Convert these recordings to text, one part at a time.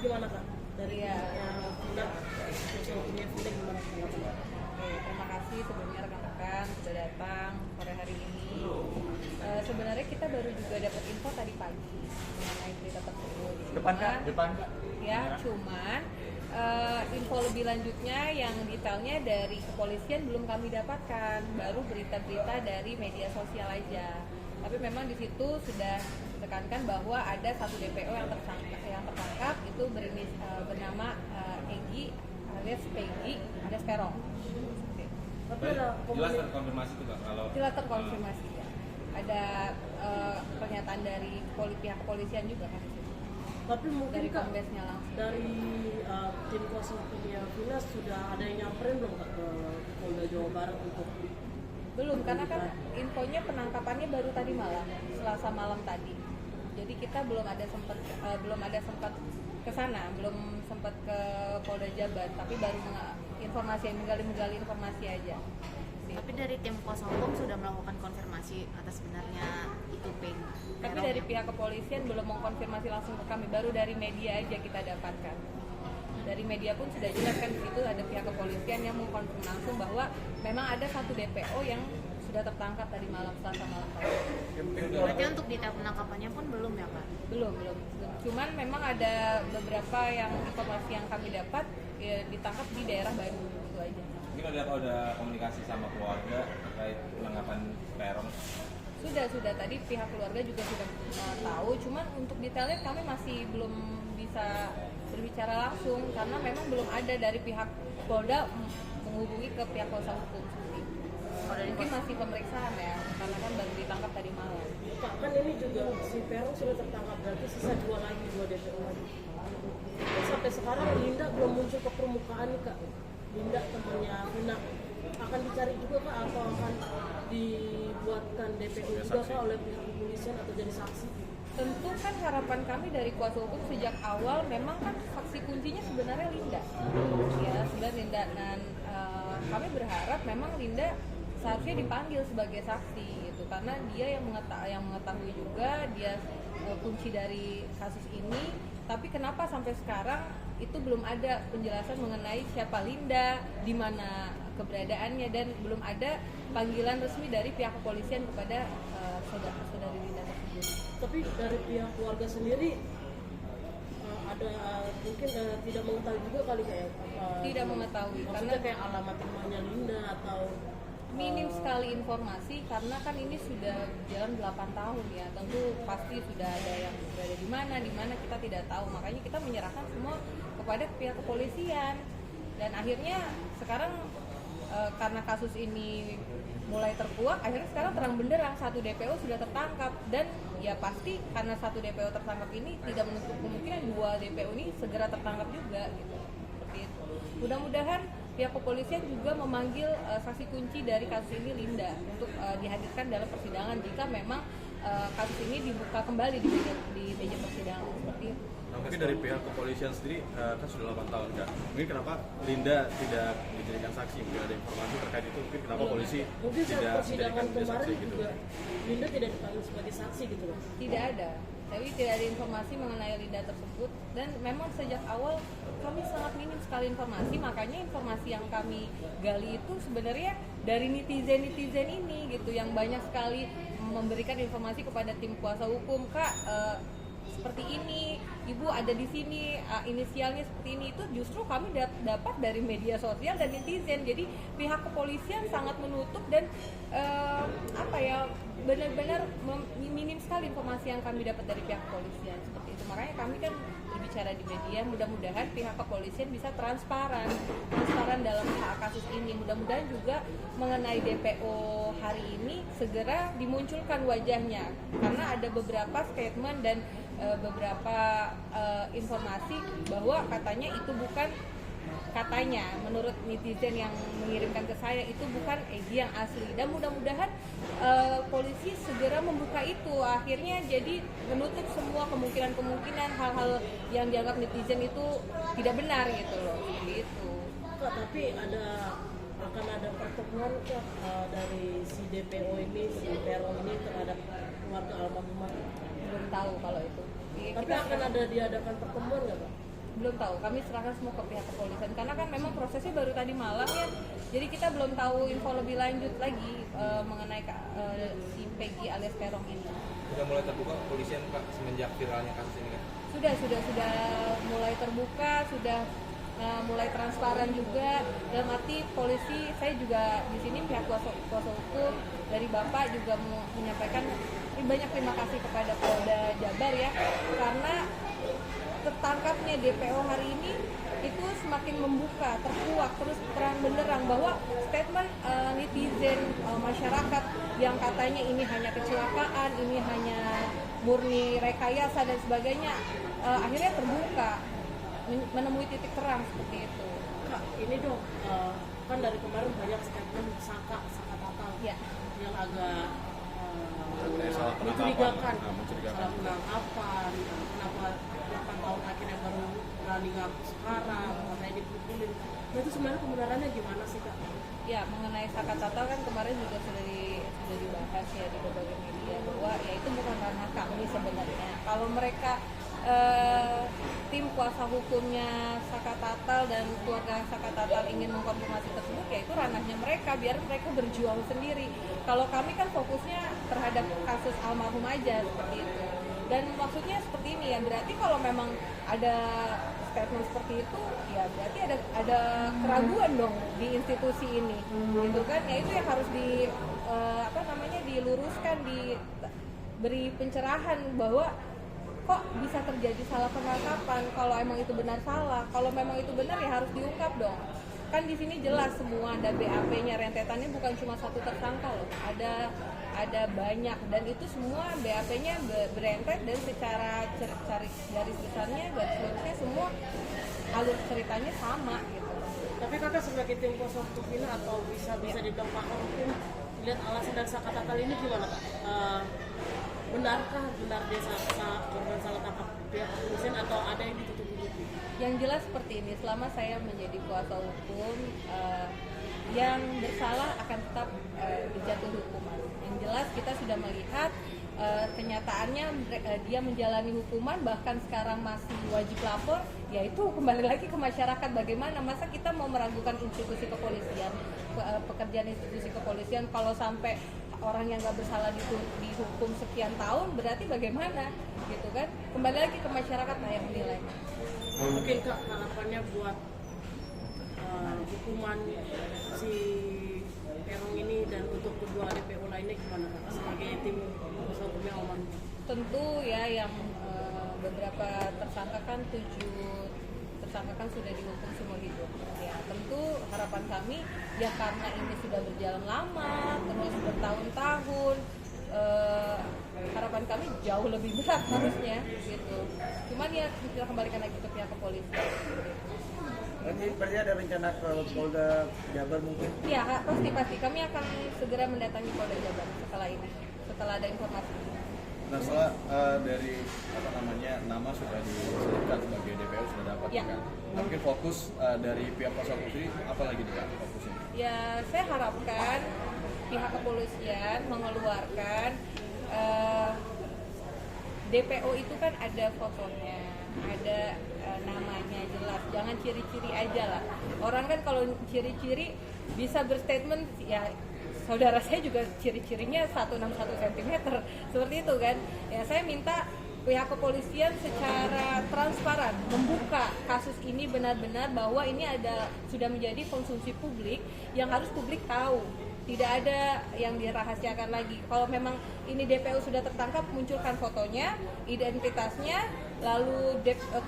gimana Kak? Dari Iya. Vina, sosial media Vina gimana tanggapannya? Oke, terima kasih sebelumnya rekan-rekan sudah datang sore hari ini. Sebenarnya kita baru juga dapat info tadi pagi mengenai berita tersebut. Depan Kak, depan Kak. Ya, cuman info lebih lanjutnya yang detailnya dari kepolisian belum kami dapatkan, baru berita-berita dari media sosial aja. Tapi memang di situ sudah ditekankan bahwa ada satu DPO yang tertangkap itu bernama Egi alias Peggy alias Peron. Tapi ada Jelas terkonfirmasi tuh Kak kalau Jelas terkonfirmasi ya. Ada pernyataan dari pihak kepolisian juga kan di situ. tapi mungkin Dari Kak kombesnya langsung. dari tim kuasa hukumnya Vina sudah ada yang nyamperin belum Kak ke Polda Jawa Barat untuk Belum, karena kan infonya penangkapannya baru tadi malam, Selasa malam tadi. Jadi kita belum ada sempat ke sana, belum sempat ke Polda Jabar, tapi baru informasi menggali informasi aja. Tapi dari tim kuasa hukum sudah melakukan konfirmasi atas sebenarnya itu Peng. Tapi dari pihak kepolisian belum mengkonfirmasi langsung ke kami, baru dari media aja kita dapatkan. Dari media pun sudah jelas kan di situ ada pihak kepolisian yang mengkonfirmasi langsung bahwa memang ada satu DPO yang sudah tertangkap tadi malam, Selasa malam tadi. Berarti untuk detail penangkapannya pun belum ya Kak? Belum. Cuman memang ada beberapa yang informasi yang kami dapat ya, ditangkap di daerah Bandung itu aja. mungkin ada komunikasi sama keluarga terkait penangkapan Peron. Sudah tadi pihak keluarga juga sudah tahu, cuman untuk detailnya kami masih belum bisa berbicara langsung karena memang belum ada dari pihak Polda menghubungi ke pihak kuasa hukum seperti itu. Mungkin masih pemeriksaan ya, karena kan baru ditangkap tadi malam. Kak, kan ini juga si Peron sudah tertangkap, berarti sisa dua DPO lagi. Dan sampai sekarang Linda belum muncul ke permukaan nih Kak. Linda temannya Vina akan dicari juga Kak, atau akan dibuatkan DPO juga Kak oleh pihak kepolisian atau jadi saksi? Tentu kan harapan kami dari kuasa hukum sejak awal memang kan saksi kuncinya sebenarnya Linda. Ya, sebenarnya Linda, dan kami berharap memang Linda seharusnya dipanggil sebagai saksi gitu karena dia yang mengetahui juga, dia kunci dari kasus ini. Tapi kenapa sampai sekarang itu belum ada penjelasan mengenai siapa Linda, di mana keberadaannya, dan belum ada panggilan resmi dari pihak kepolisian kepada saudari Linda tersebut. Tapi dari pihak keluarga sendiri ada mungkin tidak mengetahui juga kali kayak Tidak mengetahui maksudnya karena kayak alamat rumahnya Linda atau minim sekali informasi karena kan ini sudah jalan 8 tahun ya, tentu pasti sudah ada yang berada di mana kita tidak tahu, makanya kita menyerahkan semua kepada pihak kepolisian. Dan akhirnya sekarang karena kasus ini mulai terkuak, akhirnya sekarang terang benderang satu DPO sudah tertangkap, dan ya pasti karena satu DPO tertangkap ini tidak menutup kemungkinan dua DPO ini segera tertangkap juga gitu. Seperti itu. Mudah-mudahan pihak kepolisian juga memanggil saksi kunci dari kasus ini Linda untuk dihadirkan dalam persidangan jika memang kasus ini dibuka kembali di meja persidangan seperti itu. Nah, mungkin dari pihak kepolisian sendiri kan sudah 8 tahun Kak. Mungkin kenapa Linda tidak dijadikan saksi? Mungkin ada informasi terkait itu. Mungkin kenapa polisi mungkin saat tidak persidangan menjadikan dia saksi kemarin gitu? juga Linda tidak dipanggil sebagai saksi gitu loh. Tidak ada, tapi tidak ada informasi mengenai Linda tersebut, dan memang sejak awal kami sangat minim sekali informasi, makanya informasi yang kami gali itu sebenarnya dari netizen ini gitu, yang banyak sekali memberikan informasi kepada tim kuasa hukum, Kak seperti ini, ibu ada di sini, inisialnya seperti ini. Itu justru kami dapat dari media sosial dan netizen. Jadi pihak kepolisian sangat menutup dan benar-benar minim sekali informasi yang kami dapat dari pihak kepolisian seperti itu. Makanya kami kan berbicara di media, mudah-mudahan pihak kepolisian bisa transparan dalam kasus ini. Mudah-mudahan juga mengenai DPO hari ini segera dimunculkan wajahnya, karena ada beberapa statement dan beberapa informasi bahwa katanya itu bukan, katanya menurut netizen yang mengirimkan ke saya itu bukan Egi yang asli, dan mudah-mudahan polisi segera membuka itu, akhirnya jadi menutup semua kemungkinan hal-hal yang dianggap netizen itu tidak benar gitu loh, seperti itu. Kak, tapi akan ada pertemuan Kak dari si DPO ini, si Peron ini terhadap keluarga almarhumah. Belum tahu kalau itu. Tapi akan ada diadakan pertemuan nggak Kak? belum tahu. Kami serahkan semua ke pihak kepolisian karena kan memang prosesnya baru tadi malam ya. Jadi kita belum tahu info lebih lanjut lagi mengenai si Peggy alias Peron ini. Sudah mulai terbuka kepolisian Pak semenjak viralnya kasus ini kan? Sudah mulai terbuka, sudah mulai transparan juga. Dalam arti polisi, saya juga di sini pihak kuasa hukum dari Bapak juga menyampaikan banyak terima kasih kepada Polda Jabar ya, karena tertangkapnya DPO hari ini itu semakin membuka, terkuak, terus terang benderang bahwa statement netizen masyarakat yang katanya ini hanya kecelakaan, ini hanya murni rekayasa dan sebagainya, akhirnya terbuka, menemui titik terang seperti itu. Kak, ini dong, kan dari kemarin banyak statement saka total Ya. yang agak salah mencurigakan, mencurigakan. salah penangkapan, kenapa 8 tahun akhirnya baru berani ngaku sekarang, makanya dipukulin. Nah itu sebenarnya kebenarannya gimana sih Kak? Ya, mengenai Saka Tatal kan kemarin juga sudah dibahas ya di berbagai media bahwa ya itu bukan ranah kami sebenarnya. Kalau mereka tim kuasa hukumnya Saka Tatal dan keluarga Saka Tatal ingin mengkonfirmasi tersebut, ya itu ranahnya mereka, biar mereka berjuang sendiri. Kalau kami kan fokusnya terhadap kasus almarhum aja seperti itu. Dan maksudnya seperti ini ya, berarti kalau memang ada statement seperti itu, ya berarti ada keraguan dong di institusi ini, gitu kan? Ya itu yang harus diluruskan, diberi pencerahan bahwa kok bisa terjadi salah penangkapan. Kalau emang itu benar salah, kalau memang itu benar ya harus diungkap dong. Kan di sini jelas semua ada BAP-nya, rentetannya bukan cuma satu tersangka loh, ada banyak, dan itu semua BAP-nya berentet dan secara garis besarnya, garis lurusnya semua alur ceritanya sama gitu. Tapi Kakak sebagai tim kuasa hukum ini atau bisa dibilang pakar hukum, lihat alasan dari Saka Tatal ini gimana Kak? Benarkah dia korban salah tangkap pihak kepolisian atau ada yang ditutup-tutupi? Yang jelas seperti ini, selama saya menjadi kuasa hukum, yang bersalah akan tetap dijatuhi hukuman. Yang jelas kita sudah melihat kenyataannya dia menjalani hukuman, bahkan sekarang masih wajib lapor, yaitu kembali lagi ke masyarakat. Bagaimana, masa kita mau meragukan institusi kepolisian, pekerjaan institusi kepolisian, kalau sampai orang yang nggak bersalah dihukum sekian tahun, berarti bagaimana gitu kan? Kembali lagi ke masyarakat lah yang menilainya. Mungkin Kak harapannya buat hukuman si Peron ini dan untuk kedua DPO lainnya gimana Kak sebagai tim kuasa hukumnya almarhum? Tentu ya, yang beberapa tersangka kan 7 tersangka kan sudah dihukum seumur hidup. Ya tentu harapan kami ya, karena ini sudah berjalan lama, terus bertahun-tahun, harapan kami jauh lebih berat harusnya gitu. Cuman ya kita kembalikan lagi ke pihak kepolisian. Berarti ada rencana ke Polda Jabar mungkin? Ya pasti kami akan segera mendatangi Polda Jabar setelah ini, setelah ada informasi. Nah setelah dari nama sudah disebutkan sebagai DPO sudah dapat Ya. kan? Mungkin fokus dari pihak kuasa hukum sendiri apa lagi nih Kak fokusnya? Ya saya harapkan pihak kepolisian mengeluarkan DPO itu kan ada fotonya, ada namanya jelas, jangan ciri-ciri aja lah. Orang kan kalau ciri-ciri bisa berstatement, ya saudara saya juga ciri-cirinya 161 cm seperti itu kan. Ya saya minta pihak kepolisian secara transparan membuka kasus ini benar-benar, bahwa ini sudah menjadi konsumsi publik yang harus publik tahu. Tidak ada yang dirahasiakan lagi. Kalau memang ini DPO sudah tertangkap, munculkan fotonya, identitasnya, lalu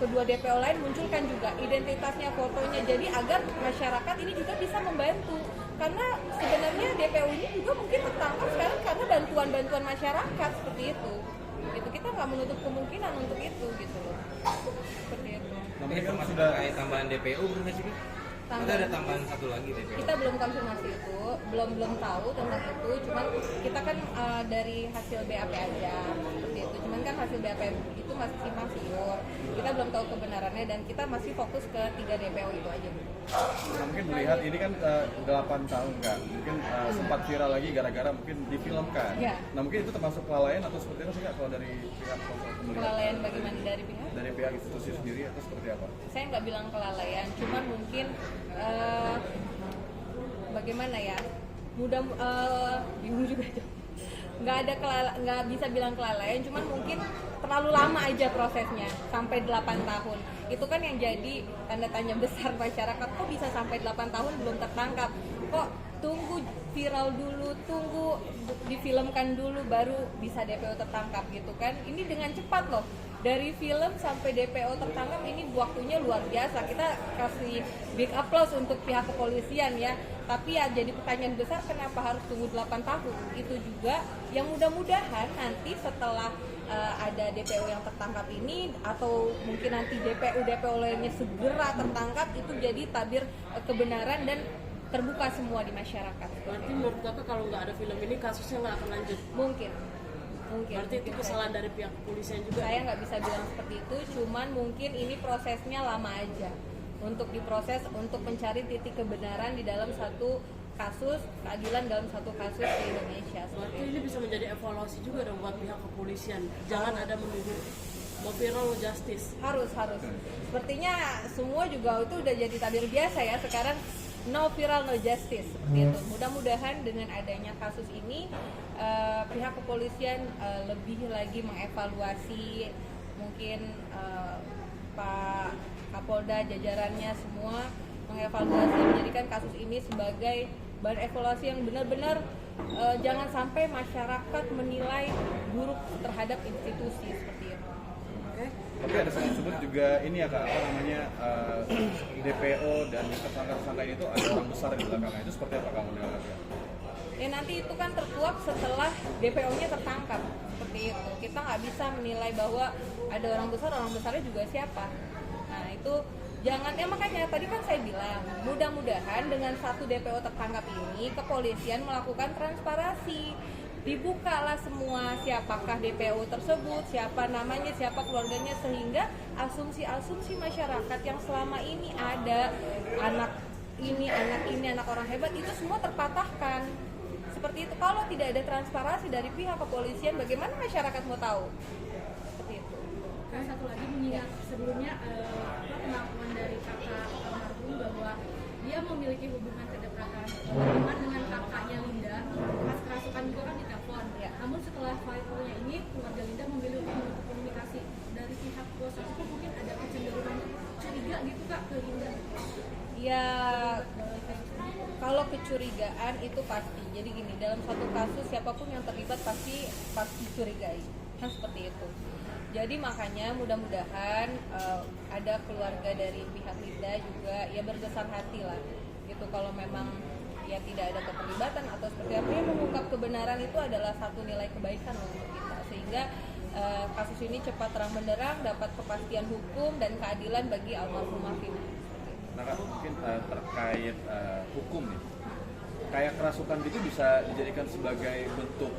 kedua DPO lain munculkan juga identitasnya, fotonya. Jadi agar masyarakat ini juga bisa membantu. Karena sebenarnya DPO ini juga mungkin tertangkap sekarang karena bantuan-bantuan masyarakat seperti itu. Gitu, kita nggak menutup kemungkinan untuk itu gitu loh. Seperti itu. Mungkin informasi terkait tambahan DPO belum sih? Nanti ada tambahan satu lagi deh. Kita belum konfirmasi itu, belum tahu tentang itu. Cuman kita kan dari hasil BAP aja seperti itu. Cuman kan hasil BAP itu masih simpang siur. Kita belum tahu kebenarannya dan kita masih fokus ke 3 DPO itu aja. Nah, mungkin melihat ini kan 8 tahun kan, mungkin sempat viral lagi gara-gara mungkin difilmkan. Iya. Nah mungkin itu termasuk kelalaian atau seperti apa sih Kak kalau dari pihak kuasa hukum melihat? Kelalaian bagaimana dari pihak? Dari pihak institusi sendiri atau seperti apa? Saya nggak bilang kelalaian, cuman mungkin bagaimana ya, bingung juga tuh. Nggak bisa bilang kelalaian, cuman mungkin terlalu lama aja prosesnya sampai 8 tahun. Itu kan yang jadi tanda tanya besar masyarakat, kok bisa sampai 8 tahun belum tertangkap, kok tunggu viral dulu, tunggu difilmkan dulu baru bisa DPO tertangkap gitu kan. Ini dengan cepat loh, dari film sampai DPO tertangkap ini waktunya luar biasa. Kita kasih big applause untuk pihak kepolisian ya. Tapi ya jadi pertanyaan besar, kenapa harus tunggu 8 tahun? Itu juga yang mudah-mudahan nanti setelah ada DPO yang tertangkap ini, atau mungkin nanti DPO lainnya segera tertangkap, itu jadi tabir kebenaran dan terbuka semua di masyarakat. Berarti menurut Kakak kalau nggak ada film ini kasusnya nggak akan lanjut? Mungkin. Berarti itu kesalahan dari pihak kepolisian juga? Saya nggak bisa bilang seperti itu, cuman mungkin ini prosesnya lama aja untuk diproses, untuk mencari titik kebenaran di dalam satu kasus, keadilan dalam satu kasus di Indonesia. Berarti ini bisa menjadi evaluasi juga dong buat pihak kepolisian. Jangan ada menuduh mau viral no justice. Harus. Sepertinya semua juga itu udah jadi tabir biasa ya sekarang, no viral no justice seperti itu. Mudah-mudahan dengan adanya kasus ini pihak kepolisian lebih lagi mengevaluasi, mungkin Pak Kapolda jajarannya semua mengevaluasi, menjadikan kasus ini sebagai bahan evaluasi yang benar-benar jangan sampai masyarakat menilai buruk terhadap institusi seperti itu. Tapi ada sebut juga ini ya Kak, apa namanya DPO dan tersangka-tersangka ini tuh ada orang besar di belakangnya, itu seperti apa kamu menilainya? Ya nanti itu kan terkuak setelah DPO-nya tertangkap seperti itu. Kita nggak bisa menilai bahwa ada orang besarnya juga siapa. Nah itu jangan, ya makanya tadi kan saya bilang mudah-mudahan dengan satu DPO tertangkap ini kepolisian melakukan transparansi, dibukalah semua siapakah DPO tersebut, siapa namanya, siapa keluarganya, sehingga asumsi-asumsi masyarakat yang selama ini ada anak orang hebat itu semua terpatahkan. Seperti itu. Kalau tidak ada transparansi dari pihak kepolisian, bagaimana masyarakat mau tahu? Seperti itu. Satu lagi mengingat sebelumnya pengakuan dari kakak almarhum bahwa dia memiliki hubungan kedekatan dengan kakaknya Linda, pas kerasukan juga kan ditelepon. Ya. Namun setelah viralnya ini keluarga Linda memilih untuk komunikasi dari pihak kuasa hukum, mungkin ada kecenderungan curiga gitu Kak ke Linda. Ya kalau kecurigaan itu pasti. Jadi gini, dalam satu kasus siapapun yang terlibat pasti curigai, kan seperti itu. Jadi makanya mudah-mudahan ada keluarga dari pihak Linda juga ya berbesar hati lah gitu, kalau memang ya tidak ada keterlibatan atau seperti apa, ya mengungkap kebenaran itu adalah satu nilai kebaikan untuk kita, sehingga kasus ini cepat terang benderang, dapat kepastian hukum dan keadilan bagi almarhumah Vina. Nah Kak, mungkin terkait hukum nih, kayak kerasukan gitu bisa dijadikan sebagai bentuk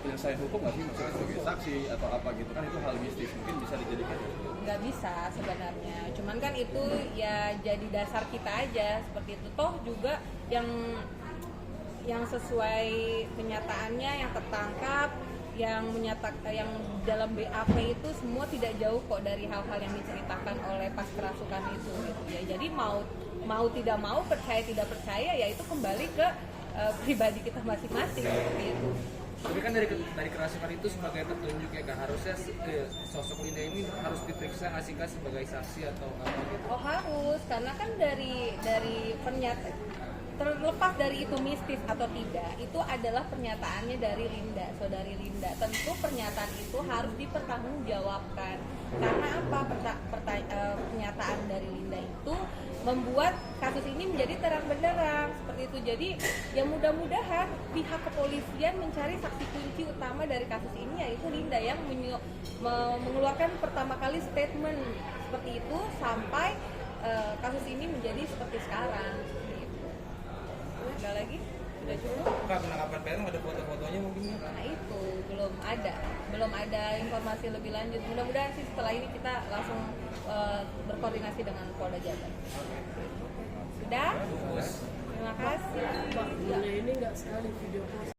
penyelesaian hukum nggak sih? Maksudnya sebagai saksi atau apa gitu kan, itu hal mistis, mungkin bisa dijadikan? Nggak bisa sebenarnya, cuman kan itu ya jadi dasar kita aja seperti itu. Toh juga yang sesuai kenyataannya, yang tertangkap, yang dalam BAP itu semua tidak jauh kok dari hal-hal yang diceritakan oleh pas kerasukan itu gitu ya. Jadi mau tidak mau, percaya tidak percaya, ya itu kembali ke pribadi kita masing-masing seperti itu. Tapi kan dari kerasukan itu sebagai petunjuk ya Kak, harusnya sosok Linda ini harus diperiksa nggak sih Kak sebagai saksi atau apa gitu? Oh harus, karena kan dari pernyataan, terlepas dari itu mistis atau tidak, itu adalah pernyataannya dari Linda, saudari Linda. Tentu pernyataan itu harus dipertanggungjawabkan. Karena apa? Pernyataan dari Linda itu membuat kasus ini menjadi terang benderang seperti itu. Jadi ya mudah-mudahan pihak kepolisian mencari saksi kunci utama dari kasus ini, yaitu Linda yang mengeluarkan pertama kali statement seperti itu, sampai kasus ini menjadi seperti sekarang gitu. Ada lagi? Sudah cukup? Kak, penangkapan Peron ada foto-fotonya mungkin ya? Nah itu belum ada informasi lebih lanjut. Mudah-mudahan sih setelah ini kita langsung berkoordinasi dengan Polda Jabar. Sudah? Terima kasih. Mbak, ini nggak sekali video call